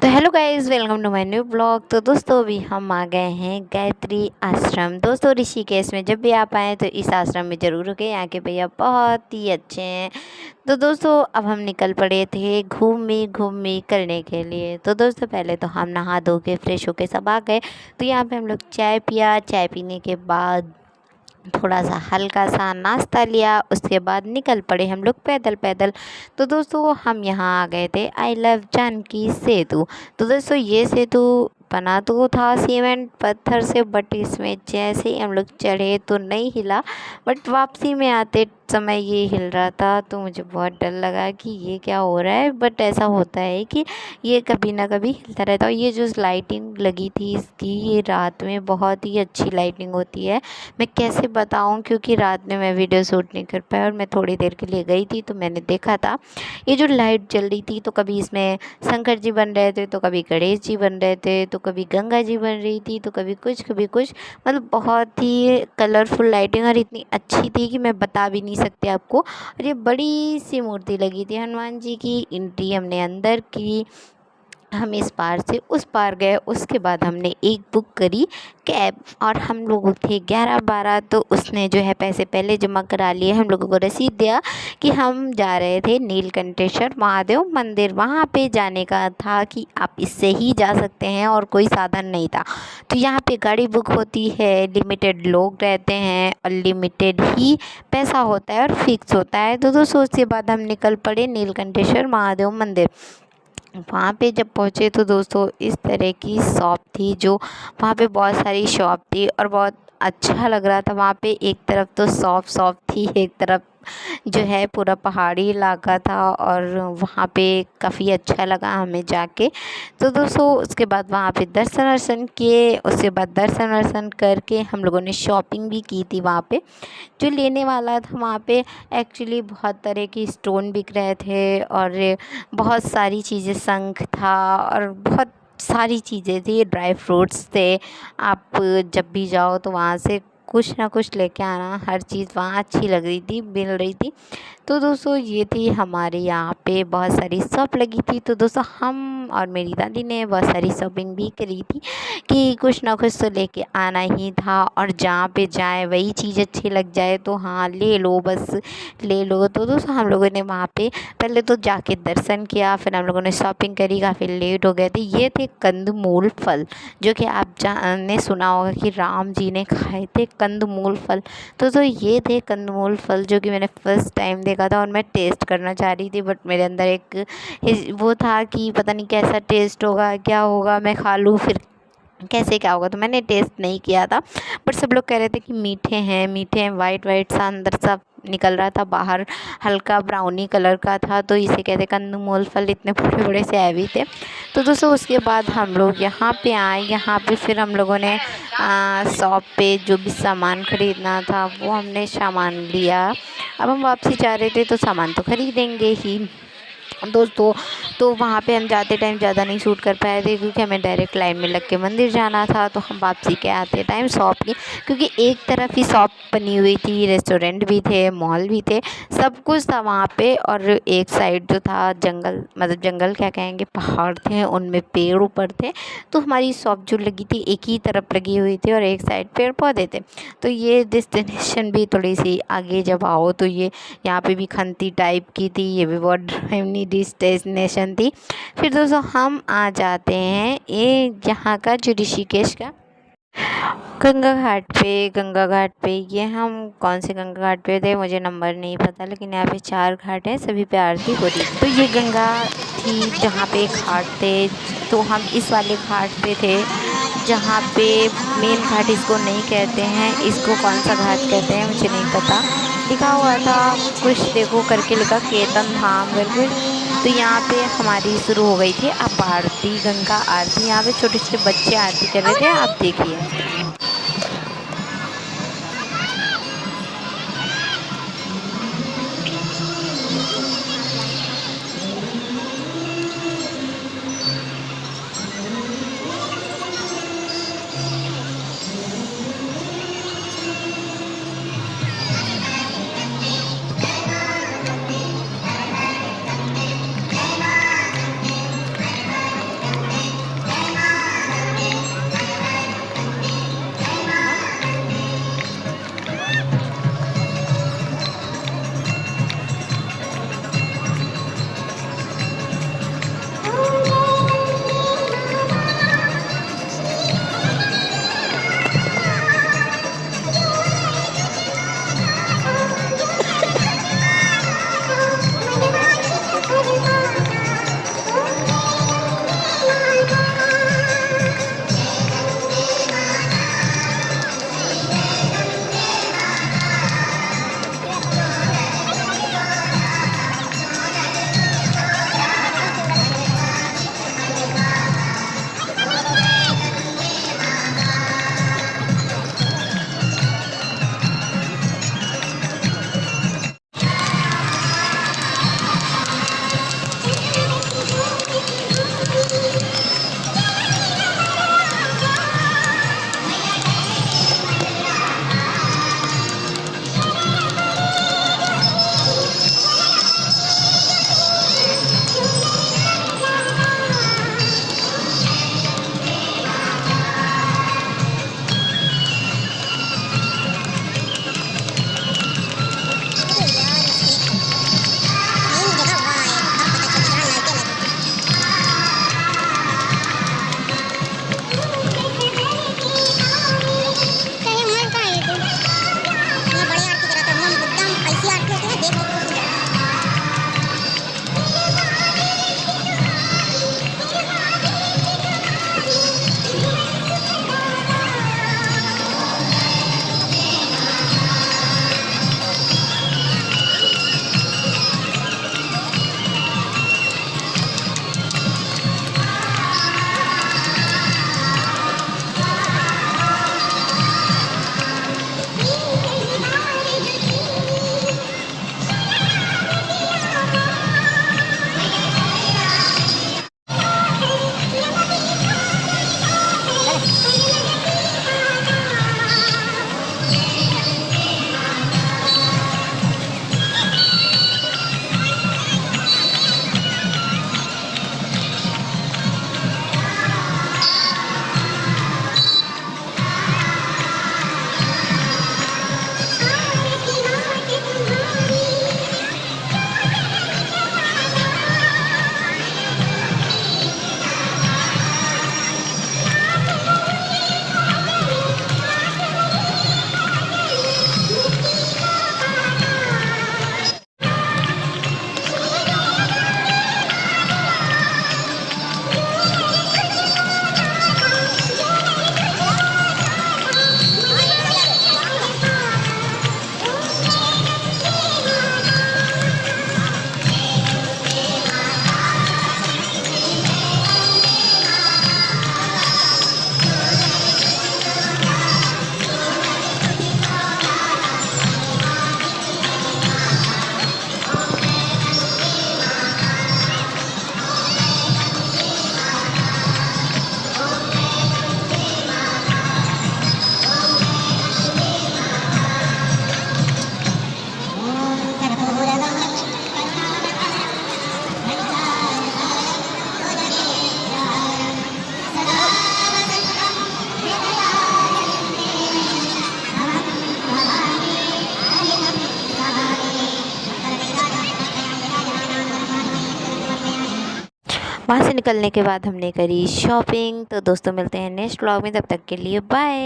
तो hello guys, welcome to my new blog. तो दोस्तों अभी हम आ गए हैं गायत्री आश्रम। दोस्तों ऋषिकेश में जब भी आप आएँ तो इस आश्रम में ज़रूर रुके, यहाँ के भैया बहुत ही अच्छे हैं। तो दोस्तों अब हम निकल पड़े थे घूमी करने के लिए। तो दोस्तों पहले तो हम नहा धो के फ्रेश होके सब आ गए। तो यहाँ पे हम लोग चाय पिया। चाय पीने के बाद थोड़ा सा हल्का सा नाश्ता लिया, उसके बाद निकल पड़े हम लोग पैदल पैदल। तो दोस्तों हम यहाँ आ गए थे आई लव जानकी सेतु। तो दोस्तों ये सेतु बना तो था सीमेंट पत्थर से, बट इसमें जैसे ही हम लोग चढ़े तो नहीं हिला, बट वापसी में आते समय ये हिल रहा था। तो मुझे बहुत डर लगा कि ये क्या हो रहा है, बट ऐसा होता है कि ये कभी ना कभी हिलता रहता है। और ये जो लाइटिंग लगी थी इसकी, ये रात में बहुत ही अच्छी लाइटिंग होती है। मैं कैसे बताऊं, क्योंकि रात में मैं वीडियो शूट नहीं कर पाया और मैं थोड़ी देर के लिए गई थी तो मैंने देखा था ये जो लाइट जल रही थी। तो कभी इसमें शंकर जी बन रहे थे, तो कभी गणेश जी बन रहे थे, तो कभी गंगा जी बन रही थी, तो कभी कुछ मतलब बहुत ही कलरफुल लाइटिंग और इतनी अच्छी थी कि मैं बता भी नहीं सकती आपको। और ये बड़ी सी मूर्ति लगी थी हनुमान जी की। एंट्री हमने अंदर की, हम इस पार से उस पार गए। उसके बाद हमने एक बुक करी कैब, और हम लोग थे 11-12। तो उसने जो है पैसे पहले जमा करा लिए, हम लोगों को रसीद दिया कि हम जा रहे थे नीलकंठेश्वर महादेव मंदिर। वहाँ पे जाने का था कि आप इससे ही जा सकते हैं और कोई साधन नहीं था। तो यहाँ पे गाड़ी बुक होती है, लिमिटेड लोग रहते हैं और लिमिटेड ही पैसा होता है और फिक्स होता है। तो दोस्तों उसके बाद हम निकल पड़े नीलकंठेश्वर महादेव मंदिर। वहाँ पे जब पहुँचे तो दोस्तों इस तरह की शॉप थी, जो वहाँ पे बहुत सारी शॉप थी और बहुत अच्छा लग रहा था। वहाँ पे एक तरफ तो शॉप थी, एक तरफ जो है पूरा पहाड़ी इलाका था, और वहाँ पे काफ़ी अच्छा लगा हमें जाके। तो दोस्तों उसके बाद वहाँ पे दर्शन वर्शन किए। उसके बाद दर्शन वर्शन करके हम लोगों ने शॉपिंग भी की थी वहाँ पे। जो लेने वाला था वहाँ पे एक्चुअली बहुत तरह की स्टोन बिक रहे थे, और बहुत सारी चीज़ें, शंख था और बहुत सारी चीज़ें थी, ड्राई फ्रूट्स थे। आप जब भी जाओ तो वहाँ से कुछ ना कुछ लेके आना, हर चीज़ वहाँ अच्छी लग रही थी, मिल रही थी। तो दोस्तों ये थी हमारे यहाँ पे बहुत सारी शॉप लगी थी। तो दोस्तों हम और मेरी दादी ने बहुत सारी शॉपिंग भी करी थी कि कुछ ना कुछ तो लेके आना ही था, और जहाँ पे जाए वही चीज़ अच्छी लग जाए तो हाँ ले लो, बस ले लो। तो दोस्तों हम लोगों ने वहाँ पे पहले तो जाके दर्शन किया, फिर हम लोगों ने शॉपिंग करी। काफ़ी लेट हो गए थे। ये थे कंदमूल फल, जो कि आप ने सुना होगा कि राम जी ने खाए थे कंदमूल फल। तो ये थे कंदमूल फल, जो कि मैंने फर्स्ट टाइम देखा था और मैं टेस्ट करना चाह रही थी, बट मेरे अंदर एक वो था कि पता नहीं कैसा टेस्ट होगा, क्या होगा, मैं खा लूँ फिर कैसे क्या होगा। तो मैंने टेस्ट नहीं किया था, बट सब लोग कह रहे थे कि मीठे हैं। वाइट वाइट सा अंदर सा निकल रहा था, बाहर हल्का ब्राउनी कलर का था। तो इसे कहते कंदमूल फल, इतने बड़े बड़े से हैवी थे। तो दोस्तों उसके बाद हम लोग यहाँ पे आए। यहाँ पे फिर हम लोगों ने शॉप पे जो भी सामान ख़रीदना था वो हमने सामान लिया। अब हम वापसी जा रहे थे तो सामान तो ख़रीदेंगे ही दोस्तों। तो वहाँ पे हम जाते टाइम ज़्यादा नहीं शूट कर पाए थे, क्योंकि हमें डायरेक्ट लाइन में लग के मंदिर जाना था। तो हम वापसी के आते टाइम शॉप की, क्योंकि एक तरफ ही शॉप बनी हुई थी, रेस्टोरेंट भी थे, मॉल भी थे, सब कुछ था वहाँ पे। और एक साइड जो था जंगल, मतलब जंगल क्या कहेंगे, पहाड़ थे, उनमें पेड़ ऊपर थे। तो हमारी शॉप जो लगी थी एक ही तरफ लगी हुई थी और एक साइड पेड़ पौधे थे। तो ये डेस्टिनेशन भी थोड़ी सी आगे जब आओ तो ये यहाँ पे भी खंती टाइप की थी, ये भी बहुत ड्राइवनी डेस्टिनेशन थी। फिर दोस्तों हम आ जाते हैं ये यहाँ का जो ऋषिकेश का गंगा घाट पे। ये हम कौन से गंगा घाट पे थे मुझे नंबर नहीं पता, लेकिन यहाँ पे 4 घाट हैं, सभी पे आरती हो रही। तो ये गंगा थी जहाँ पे घाट थे। तो हम इस वाले घाट पे थे जहाँ पे मेन घाट इसको नहीं कहते हैं, इसको कौन सा घाट कहते हैं मुझे नहीं पता। लिखा हुआ था कुछ, देखो करके लिखा केतन धाम करके। तो यहाँ पे हमारी शुरू हो गई थी अब आरती, गंगा आरती। यहाँ पे छोटे छोटे बच्चे आरती कर रहे थे, आप देखिए। वहाँ से निकलने के बाद हमने करी शॉपिंग। तो दोस्तों मिलते हैं नेक्स्ट व्लॉग में, तब तक के लिए बाय।